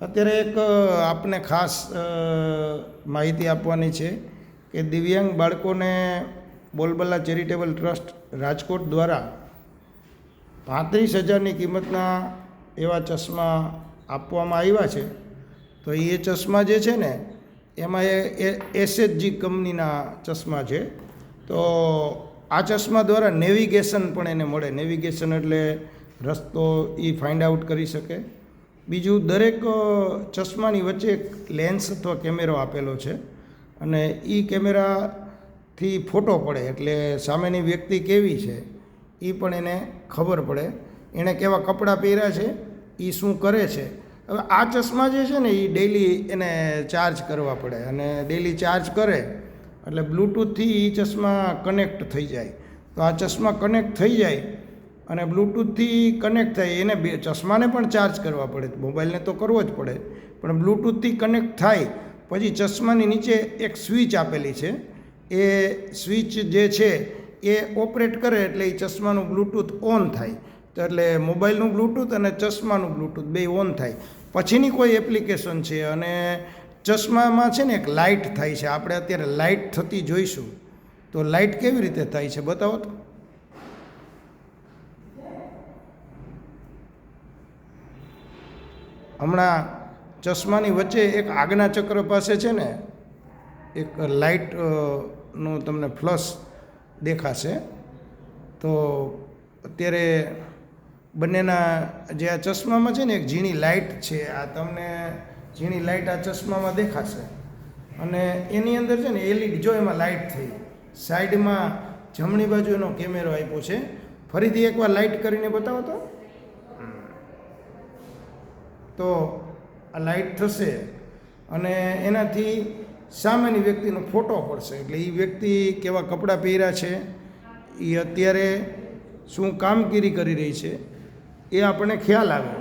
અત્યારે એક આપને ખાસ માહિતી આપવાની છે કે દિવ્યાંગ બાળકોને બોલબલા ચેરિટેબલ ટ્રસ્ટ રાજકોટ દ્વારા 35,000ની કિંમતના એવા ચશ્મા આપવામાં આવ્યા છે. તો એ ચશ્મા જે છે ને એમાં એસએચજી કંપનીના ચશ્મા છે. તો આ ચશ્મા દ્વારા નેવિગેશન પણ એને મળે. નેવિગેશન એટલે રસ્તો એ ફાઇન્ડ આઉટ કરી શકે. બીજું, દરેક ચશ્માની વચ્ચે એક લેન્સ અથવા કેમેરો આપેલો છે અને એ કેમેરાથી ફોટો પડે એટલે સામેની વ્યક્તિ કેવી છે એ પણ એને ખબર પડે. એણે કેવા કપડાં પહેર્યા છે, એ શું કરે છે. હવે આ ચશ્મા જે છે ને એ ડેઈલી એને ચાર્જ કરવા પડે અને ડેઈલી ચાર્જ કરે એટલે બ્લૂટૂથથી એ ચશ્મા કનેક્ટ થઈ જાય. તો આ ચશ્મા કનેક્ટ થઈ જાય અને બ્લૂટૂથથી કનેક્ટ થાય એને ચશ્માને પણ ચાર્જ કરવા પડે. મોબાઈલને તો કરવો જ પડે, પણ બ્લૂટૂથથી કનેક્ટ થાય પછી ચશ્માની નીચે એક સ્વિચ આપેલી છે. એ સ્વિચ જે છે એ ઓપરેટ કરે એટલે એ ચશ્માનું બ્લૂટૂથ ઓન થાય. તો એટલે મોબાઈલનું બ્લૂટૂથ અને ચશ્માનું બ્લૂટૂથ બે ઓન થાય. પછીની કોઈ એપ્લિકેશન છે અને ચશ્મામાં છે ને એક લાઇટ થાય છે. આપણે અત્યારે લાઇટ થતી જોઈશું. તો લાઇટ કેવી રીતે થાય છે બતાવો તો. હમણાં ચશ્માની વચ્ચે એક આગના ચક્ર પાસે છે ને એક લાઇટનું તમને ફ્લશ દેખાશે. તો અત્યારે બંનેના જે આ ચશ્મામાં છે ને એક ઝીણી લાઇટ છે. આ તમને ઝીણી લાઇટ આ ચશ્મામાં દેખાશે અને એની અંદર છે ને એલઈડી, જો એમાં લાઇટ થઈ. સાઈડમાં જમણી બાજુ એનો કેમેરો આપ્યો છે. ફરીથી એકવાર લાઇટ કરીને બતાવો તો આ લાઇટ થશે અને એનાથી સામેની વ્યક્તિનો ફોટો પડશે. એટલે એ વ્યક્તિ કેવા કપડાં પહેર્યા છે, એ અત્યારે શું કામગીરી કરી રહી છે એ આપણને ખ્યાલ આવે.